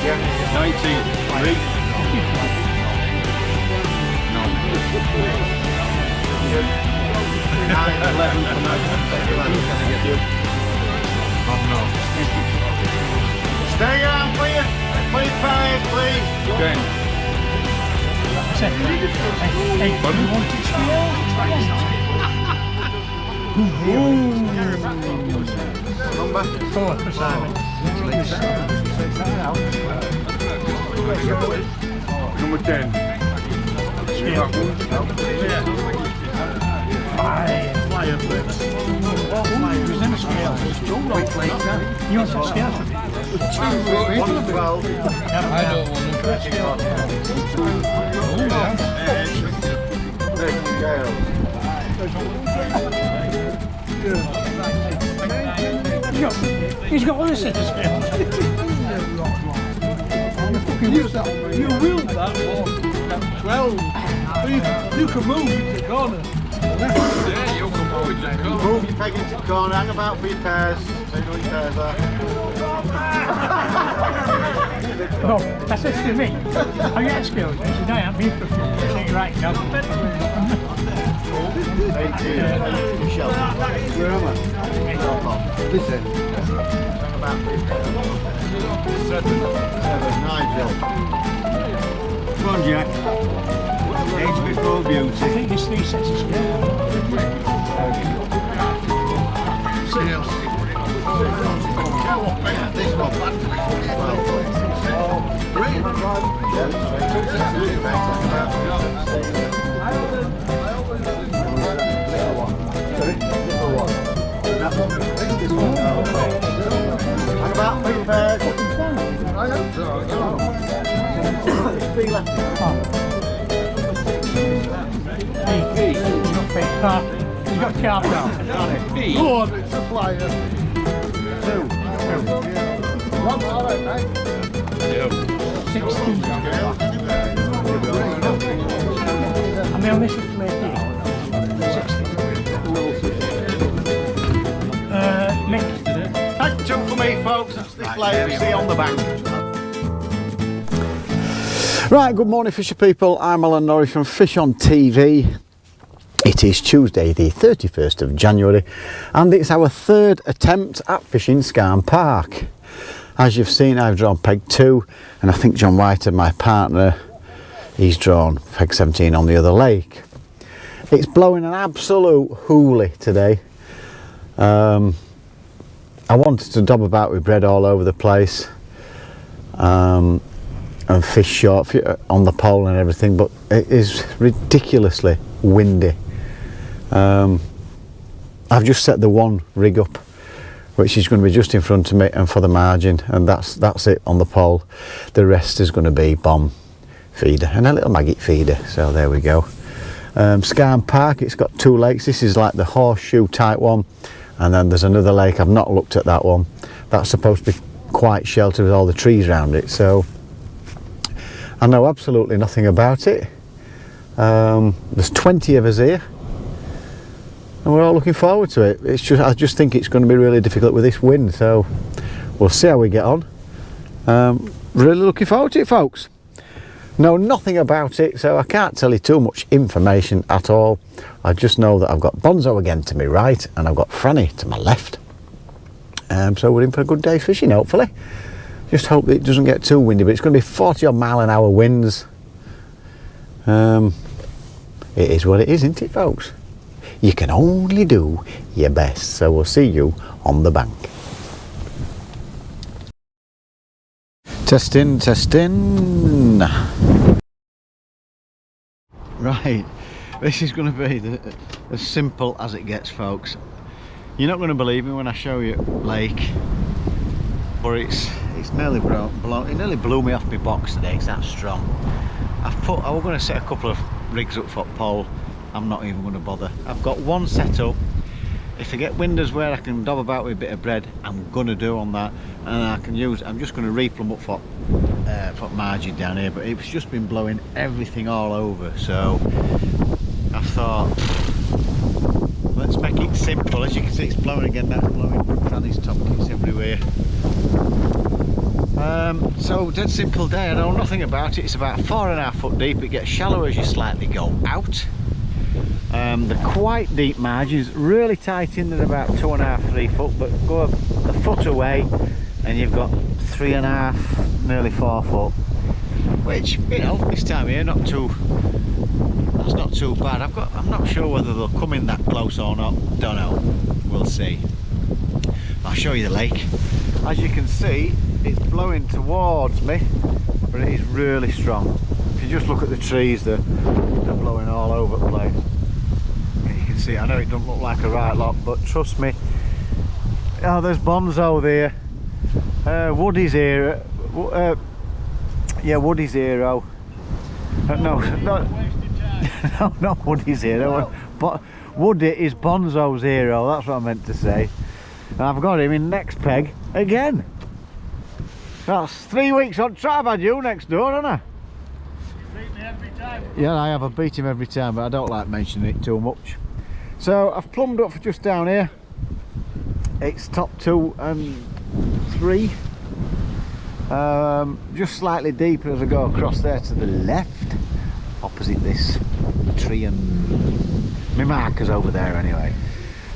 Yeah. 19. No. 11 for now. Stay on, please. Please, please. Okay. Number 4 for Simon. Number 10. Fireplace. Who's in the scale? You want some scales for me? 112. I don't want He's got other set of scales. You ruled that one. 12. You can move it to the corner. Yeah, you can move it to the corner. Move your peg into the corner, hang about for your pairs. So you know your pairs are. No, that's it to me. I get skills. I said, I am here for saying right now. 18, Michelle. Where am I? This end. Hang about for your pairs. 7, Nigel. Come on, Jack. Age before beauty. I think there's 3 sets of scales. This one, 12. Hang about 3 pairs. I hope so. 3 left. He's got carp down. Go on, it's a flyer. 2. All right, mate. 16. I mean, on this is play here. 16. Mick. Thank you for me, folks. That's this layer. See you on the bank. Right, good morning, fisher people. I'm Alan Norris from FishOn TV. It is Tuesday the 31st of January and it's our 3rd attempt at fishing Scalm Park. As you've seen, I've drawn peg 2 and I think John White, my partner, he's drawn peg 17 on the other lake. It's blowing an absolute hoolie today. I wanted to dob about with bread all over the place and fish short on the pole and everything, but it is ridiculously windy. I've just set the one rig up which is going to be just in front of me and for the margin, and that's it on the pole. The rest is going to be bomb feeder and a little maggot feeder, so there we go. Scalm Park, it's got 2 lakes. This is like the horseshoe type one, and then there's another lake. I've not looked at that one. That's supposed to be quite sheltered with all the trees around it, so I know absolutely nothing about it. There's 20 of us here and we're all looking forward to it. I just think it's going to be really difficult with this wind, so we'll see how we get on. Really looking forward to it, folks. Know nothing about it, so I can't tell you too much information at all. I just know that I've got Bonzo again to my right and I've got Franny to my left. So we're in for a good day's fishing, hopefully. Just hope it doesn't get too windy, but it's going to be 40 odd mile-an-hour winds. It is what it is, isn't it, folks? You can only do your best, so we'll see you on the bank. Testing, testing. Right, this is going to be as simple as it gets, folks. You're not going to believe me when I show you lake, but it's nearly blown. It nearly blew me off my box today. It's that strong. I was going to set a couple of rigs up for pole. I'm not even going to bother. I've got one set up. If I get windows where I can dob about with a bit of bread, I'm going to do on that, and I can use. I'm just going to replumb up for margin down here, but it's just been blowing everything all over. So I thought, let's make it simple. As you can see, it's blowing again. That's blowing. Granny's top kits everywhere. So dead simple day. I know nothing about it. It's about 4.5 foot deep. It gets shallower as you slightly go out. They're quite deep margins, really tight in at about 2.5, 3 foot, but go a foot away and you've got 3.5, nearly 4 foot, which, you know, this time of year, that's not too bad. I'm not sure whether they'll come in that close or not, don't know, we'll see. I'll show you the lake. As you can see, it's blowing towards me, but it is really strong. If you just look at the trees, they're blowing all over the place. You can see, I know it doesn't look like a right lot, but trust me. Oh, there's Bonzo there. Woody's here. Yeah, Woody's hero. No, not Woody's hero. But Woody is Bonzo's hero. That's what I meant to say. And I've got him in next peg again. That's 3 weeks on track. I've had you next door, haven't I? You beat me every time. Yeah, I have. I beat him every time, but I don't like mentioning it too much. So I've plumbed up for just down here. It's top 2 and 3. Just slightly deeper as I go across there to the left, opposite this tree, and my marker's over there anyway.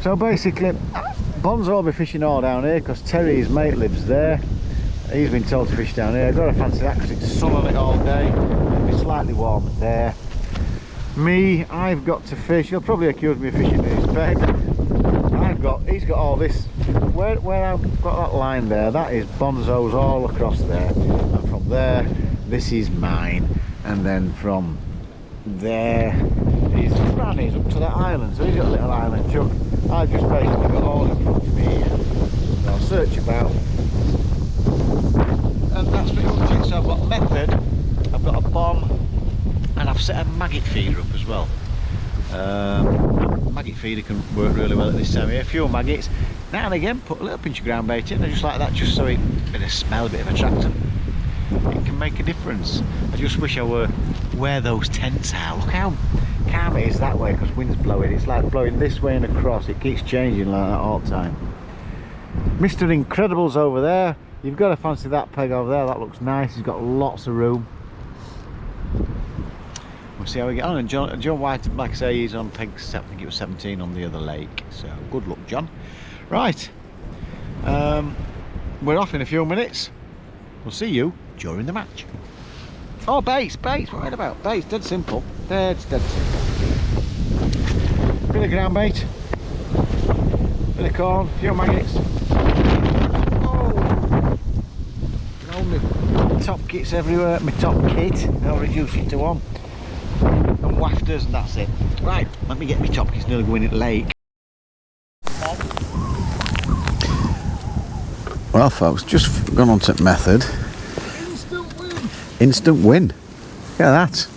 So basically, Bonzo will be fishing all down here because Terry, his mate, lives there. He's been told to fish down here. I've got to fancy that because it's sun on it all day. It'll be slightly warmer there. Me, I've got to fish. He'll probably accuse me of fishing in his peg. He's got all this. Where I've got that line there, that is Bonzo's all across there. And from there, this is mine. And then from there is Granny's up to that island. So he's got a little island chuck. I've just basically got all in front of me here. So I'll search about. And that's pretty much it. So I've got method, I've got a bomb, and I've set a maggot feeder up as well. Maggot feeder can work really well at this time of year. A few maggots. Now and again put a little pinch of ground bait in, and just like that, just so it a bit of smell, a bit of attractant. It can make a difference. I just wish I were where those tents are. Look how calm it is that way because wind's blowing. It's like blowing this way and across. It keeps changing like that all the time. Mr. Incredible's over there. You've got to fancy that peg over there. That looks nice. He's got lots of room. We'll see how we get on. And John White, like I say, he's on peg, I think it was 17 on the other lake. So good luck, John. Right. We're off in a few minutes. We'll see you during the match. Oh, baits, what are you about? Baits, dead simple. Dead simple. Bit of ground bait. Bit of corn, a few maggots. Oh! My top kit's everywhere. My top kit. I'll reduce it to 1. And wafters, and that's it. Right, let me get my top kit's nearly going in the lake. Well, folks, just gone on to method. Instant win. Instant win. Look at that.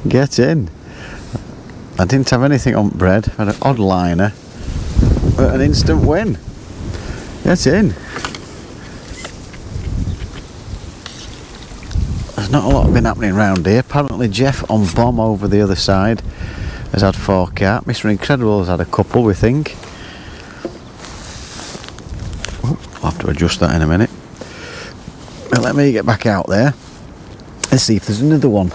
Get in. I didn't have anything on bread. I had an odd liner, but an instant win. Get in. There's not a lot been happening around here. Apparently Jeff on bomb over the other side has had 4 carp. Mr. Incredible has had a couple, we think. I'll have to adjust that in a minute. But let me get back out there. Let's see if there's another one.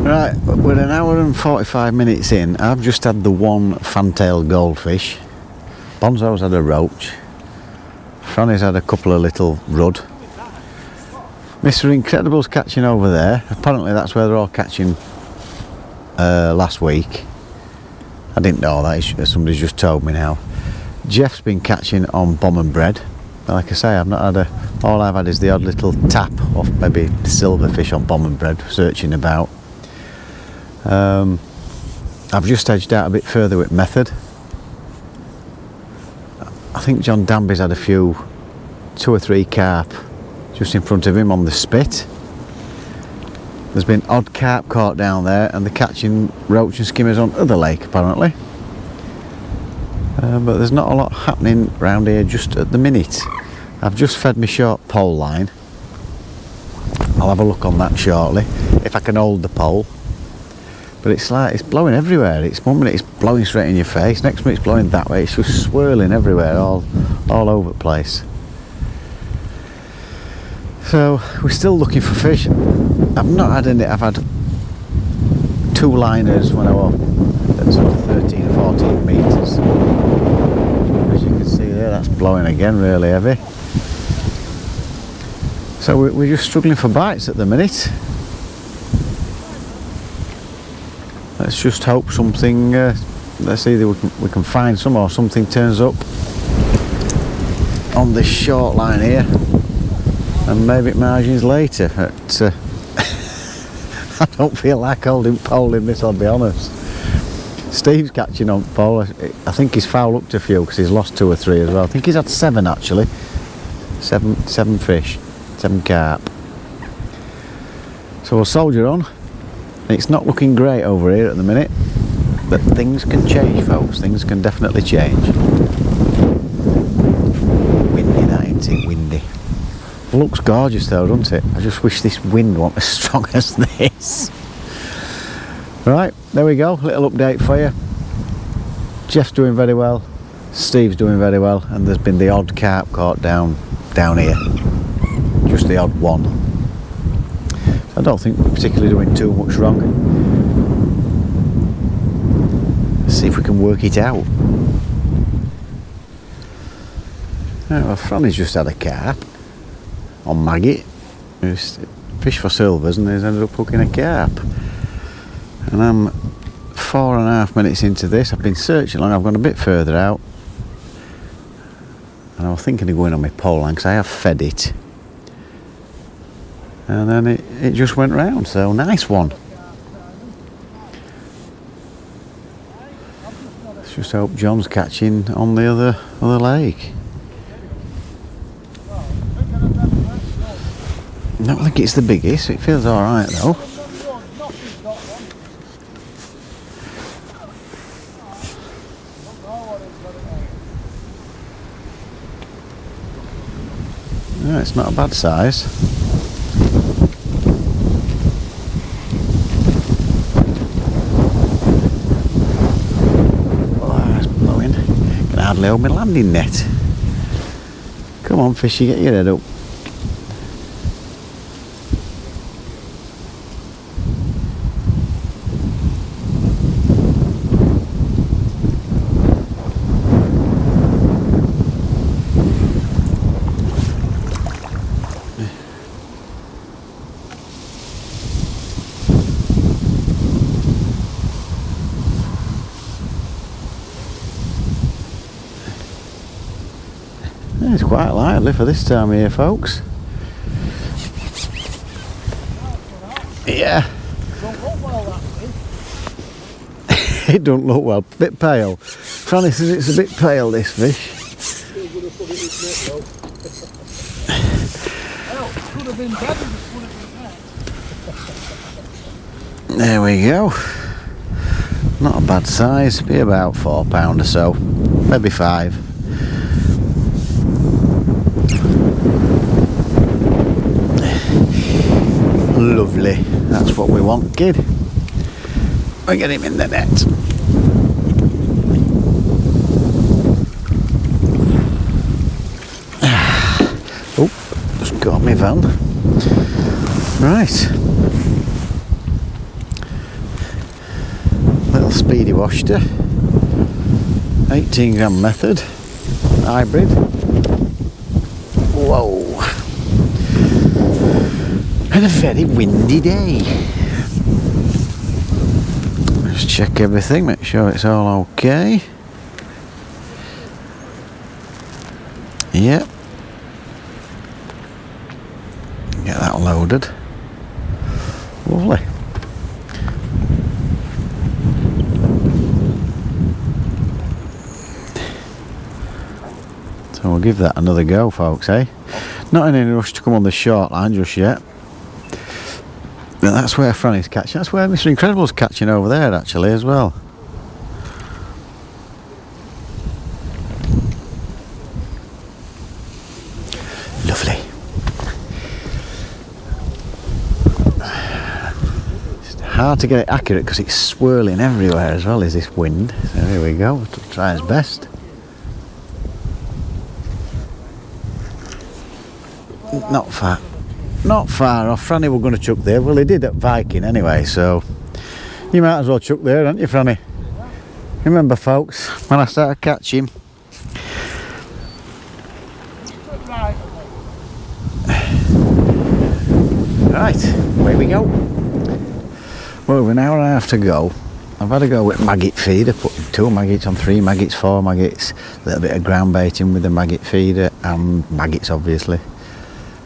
Right, we're an hour and 45 minutes in. I've just had the 1 fantail goldfish. Bonzo's had a roach. Franny's had a couple of little rudd. Mr. Incredible's catching over there. Apparently that's where they're all catching last week. I didn't know that. Somebody's just told me now. Jeff's been catching on bomb and bread. Like I say, I've not had all I've had is the odd little tap off maybe silverfish on bomb and bread, searching about. I've just edged out a bit further with method. I think John Danby's had a few, 2 or 3 carp just in front of him on the spit. There's been odd carp caught down there, and they're catching roach and skimmers on other lake apparently. But there's not a lot happening around here just at the minute. I've just fed my short pole line. I'll have a look on that shortly, if I can hold the pole. But it's like it's blowing everywhere. It's one minute it's blowing straight in your face, next minute it's blowing that way. It's just swirling everywhere, all over the place. So we're still looking for fish. I've not had any. I've had 2 liners when I was at sort of 13 or 14 metres. As you can see there, that's blowing again, really heavy. So we're just struggling for bites at the minute. Let's just hope something, let's see if we can find some or something turns up on this short line here, and maybe it margins later. But I don't feel like holding pole in this, I'll be honest. Steve's catching on pole. I think he's foul up to a few because he's lost 2 or 3 as well. I think he's had 7 actually. 7 fish, 7 carp. So we'll soldier on. It's not looking great over here at the minute, but things can change, folks. Things can definitely change. Windy, that ain't it? Windy. Looks gorgeous though, doesn't it? I just wish this wind wasn't as strong as this. Right, there we go. Little update for you. Jeff's doing very well. Steve's doing very well, and there's been the odd carp caught down here. Just the odd one. I don't think we're particularly doing too much wrong. Let's see if we can work it out. Right, well, Franny's just had a carp on maggot. Fish for silvers, and he's ended up hooking a carp. And I'm 4.5 minutes into this. I've been searching long. I've gone a bit further out, and I was thinking of going on my pole line because I have fed it. And then it just went round, so nice one. Let's just hope John's catching on the other lake. I don't think it's the biggest, it feels alright though. No, it's not a bad size. Hardly hold my landing net. Come on, fishy, get your head up. It's quite lively for this time of year, folks. Yeah. It don't look well. Bit pale. Franny says it's a bit pale, this fish. There we go. Not a bad size. Be about £4 or so. Maybe 5. Lovely, that's what we want, kid. We get him in the net. Oh, just got my van. Right. Little speedy washter. 18 gram method. Hybrid. Whoa. And a very windy day. Let's check everything, make sure it's all okay. Yep. Get that loaded. Lovely. So we'll give that another go, folks, eh? Not in any rush to come on the short line just yet. But that's where Franny's catching. That's where Mr. Incredible's catching over there, actually, as well. Lovely. Just hard to get it accurate because it's swirling everywhere as well as this wind. So here we go, we'll try his best. Not far off. Franny were going to chuck there. Well, he did at Viking anyway, so you might as well chuck there, don't you, Franny? Remember, folks, when I started catching, right, away we go. Well, we've an hour and a half to go. I've had to go with maggot feeder, putting 2 maggots on, 3 maggots, 4 maggots, a little bit of ground baiting with the maggot feeder and maggots, obviously.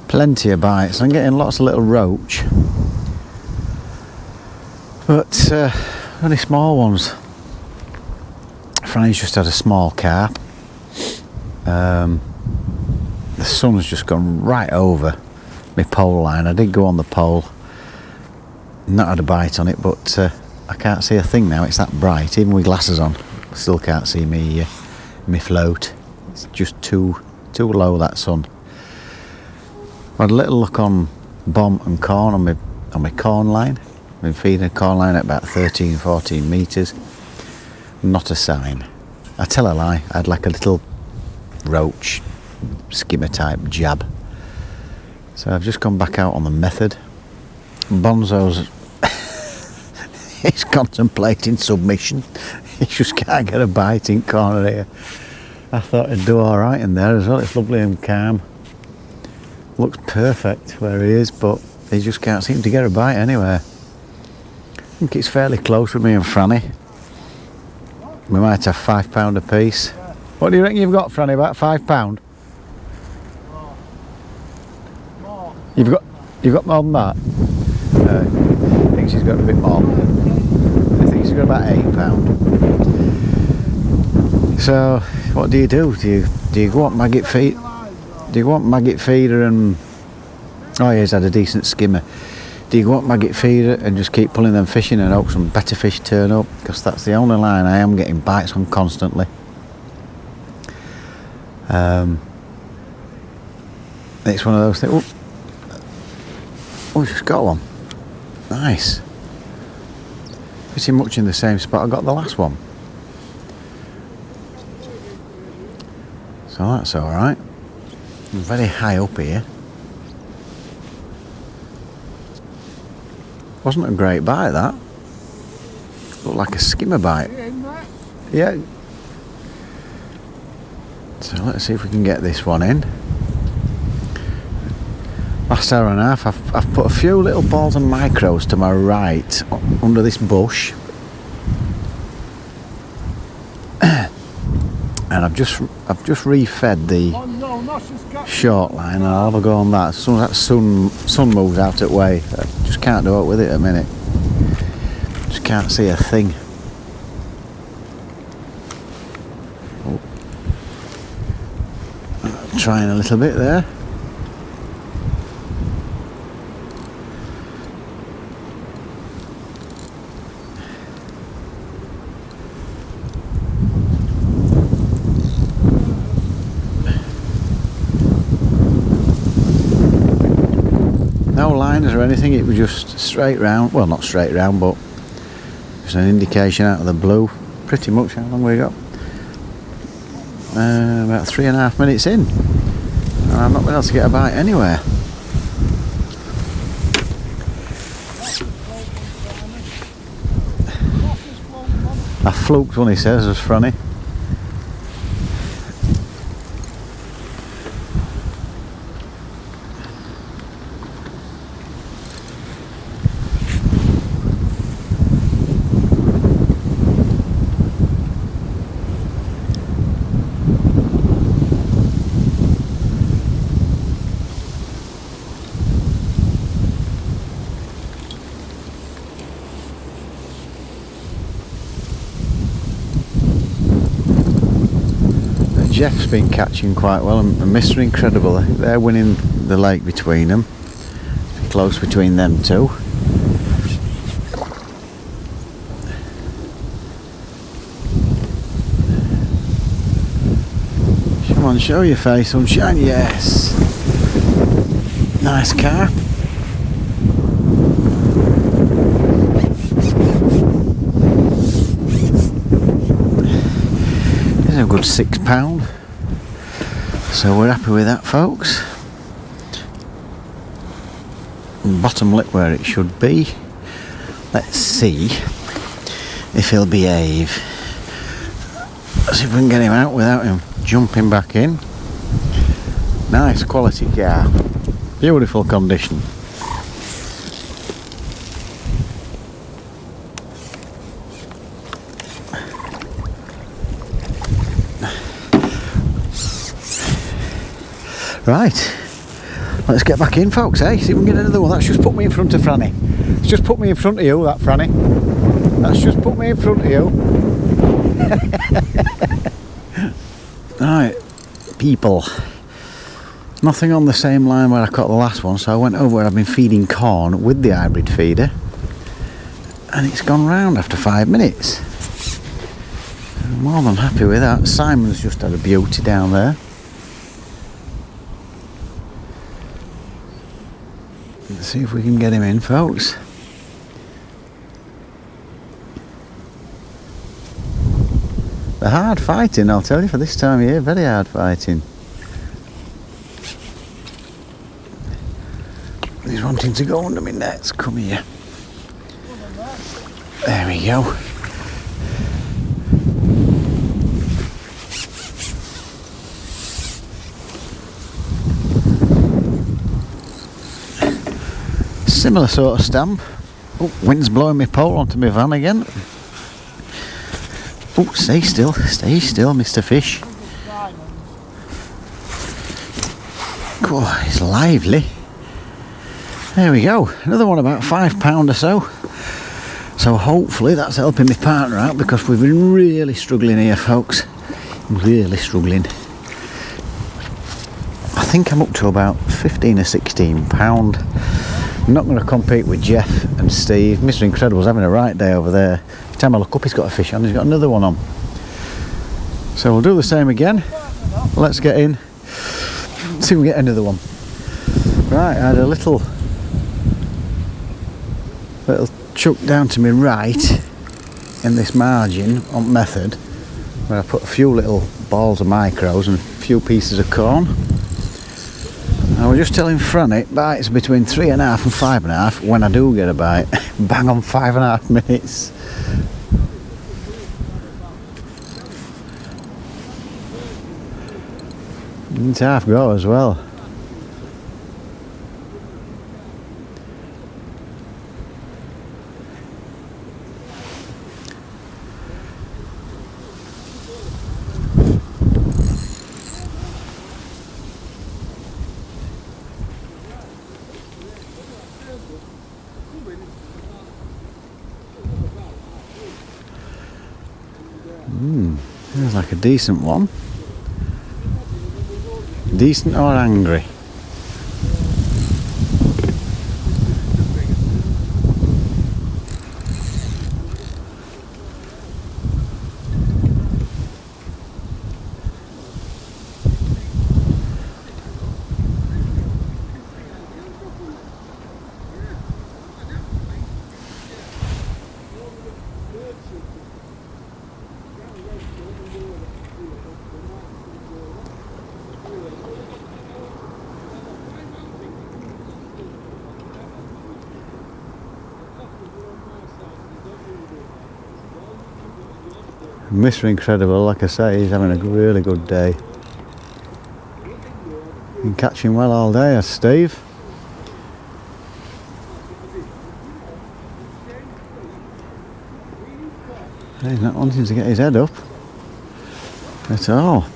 Plenty of bites. I'm getting lots of little roach, but only small ones. Franny's just had a small carp. The sun's just gone right over my pole line. I did go on the pole, not had a bite on it, but I can't see a thing now. It's that bright. Even with glasses on, I still can't see me float. It's just too low, that sun. I had a little look on bomb and corn on my corn line. I've been feeding a corn line at about 13-14 metres. Not a sign. I tell a lie, I had like a little roach skimmer type jab. So I've just gone back out on the method. Bonzo's he's contemplating submission. He just can't get a bite in corner here. I thought he'd do alright in there as well. It's lovely and calm. Looks perfect where he is, but he just can't seem to get a bite anywhere. I think it's fairly close with me and Franny. We might have £5 a piece. What do you reckon you've got, Franny? About £5? You've got more than that? I think she's got a bit more. I think she's got about £8. So what do? Do you go on maggot feed? Do you want maggot feeder and... Oh yeah, he's had a decent skimmer. Do you go on maggot feeder and just keep pulling them fish in and hope some better fish turn up? Because that's the only line I am getting bites on constantly. It's one of those things... Oh, just got one. Nice. Pretty much in the same spot I got the last one. So that's alright. Very high up here. Wasn't a great bite, that. Looked like a skimmer bite. Yeah. So let's see if we can get this one in. Last hour and a half, I've put a few little balls and micros to my right under this bush. And I've just refed the short line, and I'll have a go on that. As soon as that sun moves out of the way, I just can't do it with it at a minute. Just can't see a thing. Oh. Trying a little bit there. No liners or anything, it was just straight round. Well, not straight round, but just an indication out of the blue. Pretty much. How long we got? About 3.5 minutes in, and I've not been able to get a bite anywhere. I fluked one, he says, as Franny. Jeff's been catching quite well, and Mr. Incredible, they're winning the lake between them. It's close between them two. Come on, show your face, sunshine. Yes. Nice car. good £6. So we're happy with that, folks. Bottom lip where it should be. Let's see if he'll behave. Let's see if we can get him out without him jumping back in. Nice quality car. Beautiful condition. Right, let's get back in, folks, eh? See if we can get another one. That's just put me in front of Franny. It's just put me in front of you, that Franny. That's just put me in front of you. Right, people. Nothing on the same line where I caught the last one, so I went over where I've been feeding corn with the hybrid feeder. And it's gone round after 5 minutes. I'm more than happy with that. Simon's just had a beauty down there. Let's see if we can get him in, folks. They're hard fighting, I'll tell you, for this time of year. Very hard fighting. He's wanting to go under my nets. Come here. There we go. Similar sort of stamp. Oh, wind's blowing my pole onto my van again. Oh, stay still, Mr. Fish. Oh, it's lively. There we go, another one about £5 or so. So hopefully that's helping my partner out, because we've been really struggling here, folks. Really struggling. I think I'm up to about £15 or £16. I'm not going to compete with Jeff and Steve. Mr. Incredible's having a right day over there. Every time I look up, he's got a fish on. He's got another one on. So we'll do the same again. Let's get in. See if we get another one. Right, I had a little chuck down to my right in this margin on method, where I put a few little balls of micros and a few pieces of corn. I was just telling Franny, bites between 3.5 and 5.5 when I do get a bite. Bang on 5.5 minutes. It's half go as well. Feels like a decent one. Decent or angry? Mr. Incredible, like I say, he's having a really good day. Been catching well all day, has Steve. He's not wanting to get his head up at all.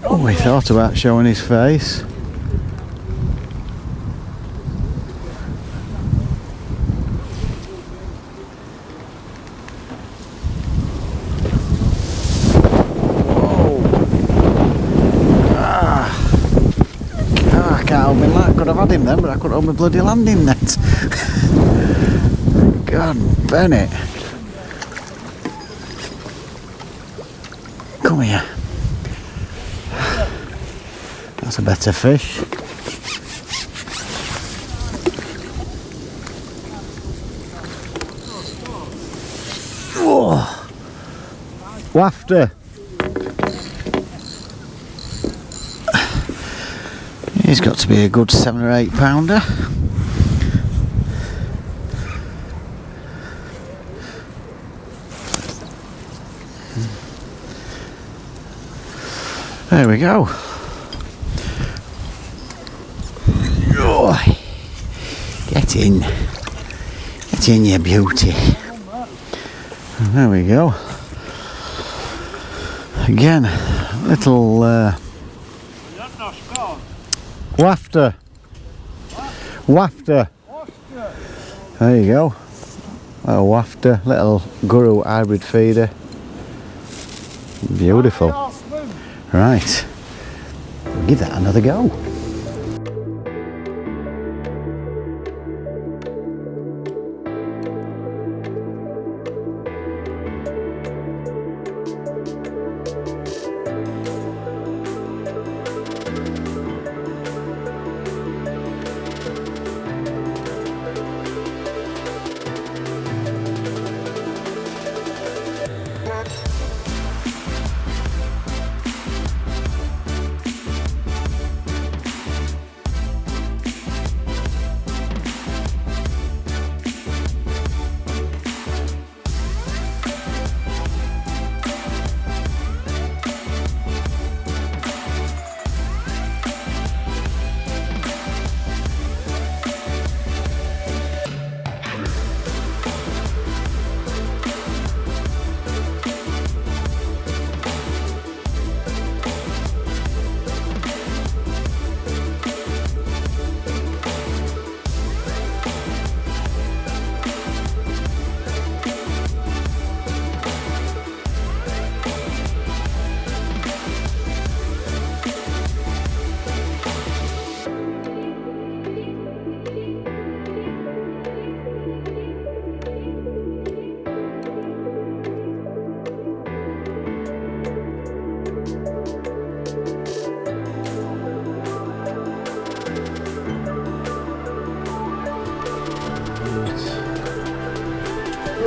Oh, he thought about showing his face. I can't hold my light. Could have had him then, but I couldn't hold my bloody landing net. God, Bennett. Come here. That's a better fish. Oh, wafter. He's got to be a good 7 or 8 pounder. There we go. Oh, get in, you beauty. And there we go. Again, little wafter. Wafter. There you go. Little wafter, little guru hybrid feeder. Beautiful. Right, we'll give that another go.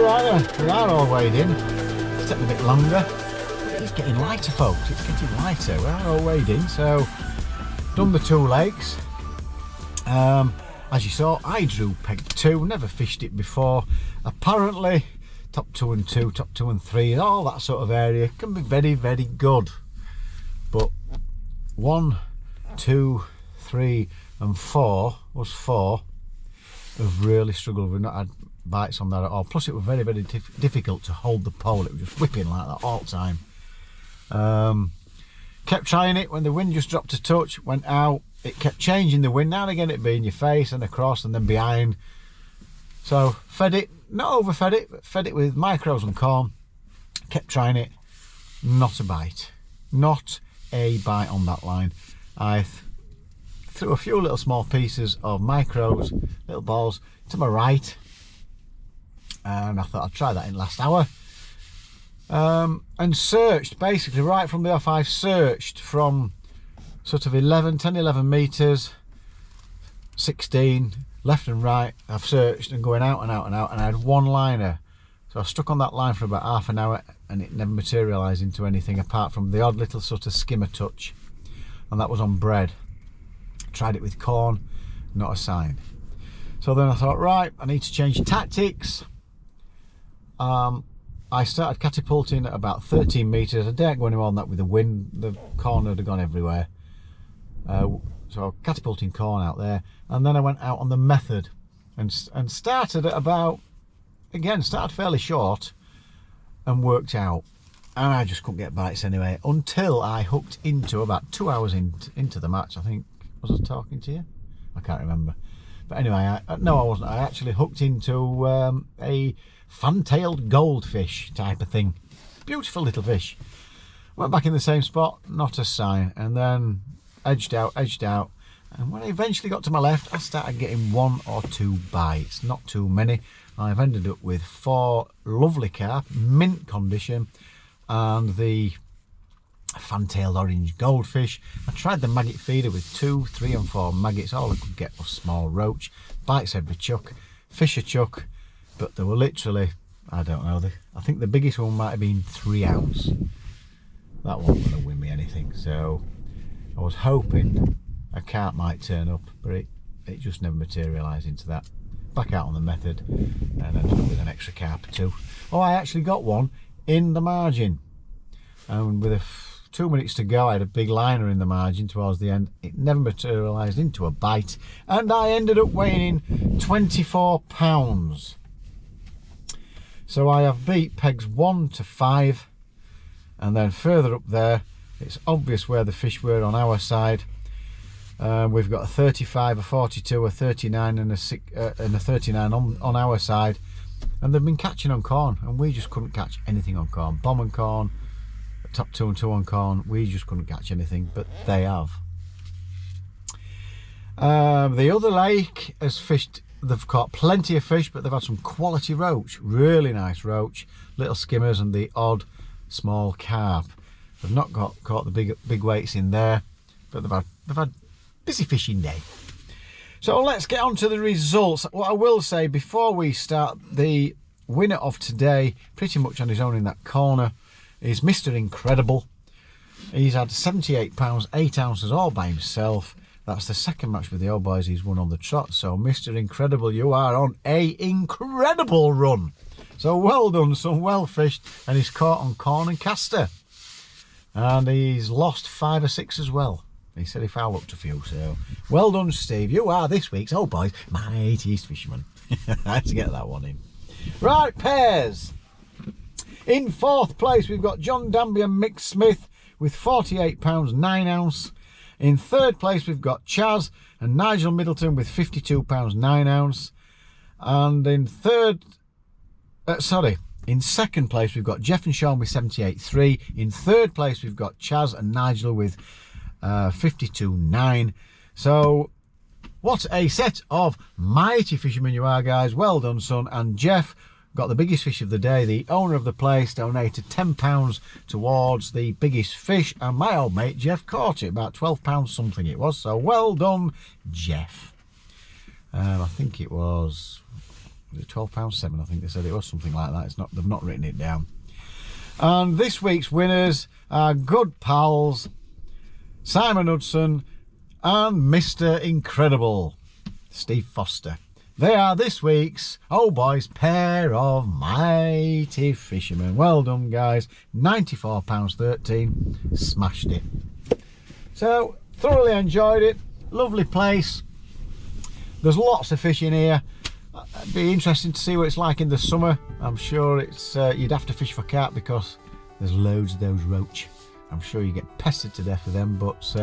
Right then, we are all weighed in. It's taking a bit longer, but it's getting lighter, folks. It's getting lighter. We are all weighed in, so done the 2 lakes. As you saw, I drew peg 2, never fished it before. Apparently, top 2 and 2, top 2 and 3, all that sort of area can be very, very good. But 1, 2, 3 and 4 was 4 have really struggled. We've not had bites on that at all. Plus it was very, very difficult to hold the pole. It was just whipping like that all the time. Kept trying it when the wind just dropped a touch, went out. It kept changing the wind. Now and again it'd be in your face and across and then behind. So fed it, not overfed it, but fed it with micros and corn. Kept trying it, not a bite. Not a bite on that line. I threw a few little small pieces of micros, little balls, to my right. And I thought I'd try that in last hour. And searched, basically right from the off. I've searched from sort of 10, 11 metres, 16, left and right. I've searched and going out and out and out, and I had one liner. So I stuck on that line for about half an hour and it never materialised into anything apart from the odd little sort of skimmer touch. And that was on bread. Tried it with corn, not a sign. So then I thought, right, I need to change tactics. I started catapulting at about 13 metres. I daren't go any more than that with the wind. The corn had gone everywhere. So catapulting corn out there. And then I went out on the method and started at about, again, started fairly short and worked out. And I just couldn't get bites anyway until I hooked into, about 2 hours into the match, I think. Was I talking to you? I can't remember. But anyway, no I wasn't. I actually hooked into a fan-tailed goldfish type of thing. Beautiful little fish. Went back in the same spot, not a sign. And then edged out. And when I eventually got to my left, I started getting 1 or 2 bites. Not too many. I've ended up with 4 lovely carp, mint condition. And the fantailed orange goldfish. I tried the maggot feeder with 2, 3 and 4 maggots. All I could get was small roach, bites every chuck, fish a chuck, but they were literally, I don't know, I think the biggest one might have been 3 ounce. That wasn't going to win me anything, so I was hoping a carp might turn up, but it just never materialised into that. Back out on the method and ended up with an extra carp or 2. Oh, I actually got one in the margin, and with 2 minutes to go I had a big liner in the margin towards the end. It never materialised into a bite, and I ended up weighing in 24 pounds. So I have beat pegs 1 to 5, and then further up there it's obvious where the fish were on our side. We've got a 35, a 42, a 39 and a 39 on our side, and they've been catching on corn, and we just couldn't catch anything on corn. Bomb and corn, top 2 and 2 on corn, we just couldn't catch anything, but they have. The other lake has fished, they've caught plenty of fish, but they've had some quality roach, really nice roach, little skimmers and the odd small carp. They've not caught the big weights in there, but they've had busy fishing day. So let's get on to the results. What I will say before we start, the winner of today, pretty much on his own in that corner, is Mr. Incredible. He's had 78 pounds, 8 ounces all by himself. That's the second match with the old boys he's won on the trot. So Mr. Incredible, you are on a incredible run. So well done, son, well fished, and he's caught on corn and caster. And he's lost 5 or 6 as well. He said if I looked a few, so well done, Steve. You are this week's old boys mightiest fisherman. I had to get that one in. Right, pairs. In 4th place we've got John Danby and Mick Smith with 48 pounds 9 ounce. In 3rd place we've got Chaz and Nigel Middleton with 52 pounds 9 ounce. And in 2nd place we've got Jeff and Sean with 78.3. In 3rd place we've got Chaz and Nigel with 52.9. So what a set of mighty fishermen you are, guys. Well done, son. And Jeff got the biggest fish of the day. The owner of the place donated £10 towards the biggest fish, and my old mate Jeff caught it, about £12 something it was. So well done, Jeff. I think it was £12.7. I think they said it was something like that. It's not, they've not written it down. And this week's winners are good pals Simon Hudson and Mr. Incredible, Steve Foster. They are this week's old boys pair of mighty fishermen. Well done, guys. £94.13. Smashed it. So thoroughly enjoyed it. Lovely place. There's lots of fish in here. It'd be interesting to see what it's like in the summer. I'm sure it's you'd have to fish for carp because there's loads of those roach. I'm sure you get pestered to death with them, but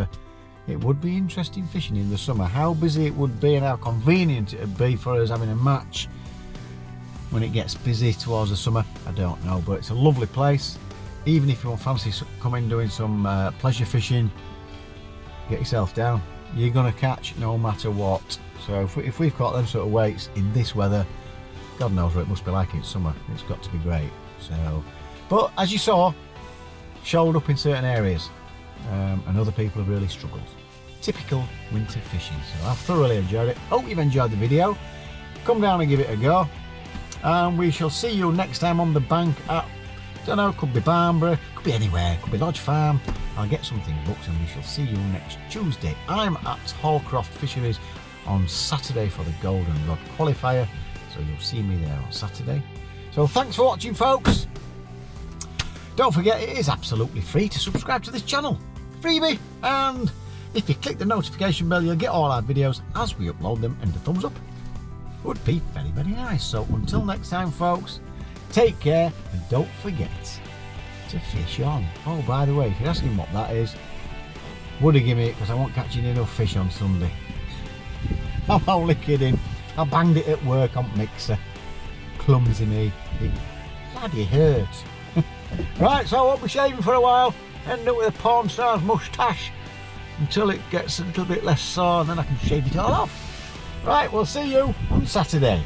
it would be interesting fishing in the summer. How busy it would be and how convenient it would be for us having a match when it gets busy towards the summer, I don't know. But it's a lovely place. Even if you want fancy coming doing some pleasure fishing, get yourself down. You're going to catch no matter what. So if we've got them sort of weights in this weather, God knows what it must be like in summer. It's got to be great. So, but as you saw, showed up in certain areas, and other people have really struggled. Typical winter fishing. So I've thoroughly enjoyed it. Hope you've enjoyed the video. Come down and give it a go, and we shall see you next time on the bank at, don't know, could be Barnborough, could be anywhere, could be Lodge Farm. I'll get something booked and we shall see you next Tuesday. I'm at Hallcroft Fisheries on Saturday for the Golden Rod Qualifier, so you'll see me there on Saturday. So thanks for watching, folks. Don't forget, it is absolutely free to subscribe to this channel. Freebie! And if you click the notification bell, you'll get all our videos as we upload them, and a thumbs up would be very, very nice. So until next time, folks, take care and don't forget to fish on. Oh, by the way, if you're asking what that is, would have given me it because I won't catching enough fish on Sunday. I'm only kidding. I banged it at work on mixer. Clumsy me. It bloody hurts. Right, so I won't be shaving for a while. End up with a porn star's moustache until it gets a little bit less sore, and then I can shave it all off. Right, we'll see you on Saturday.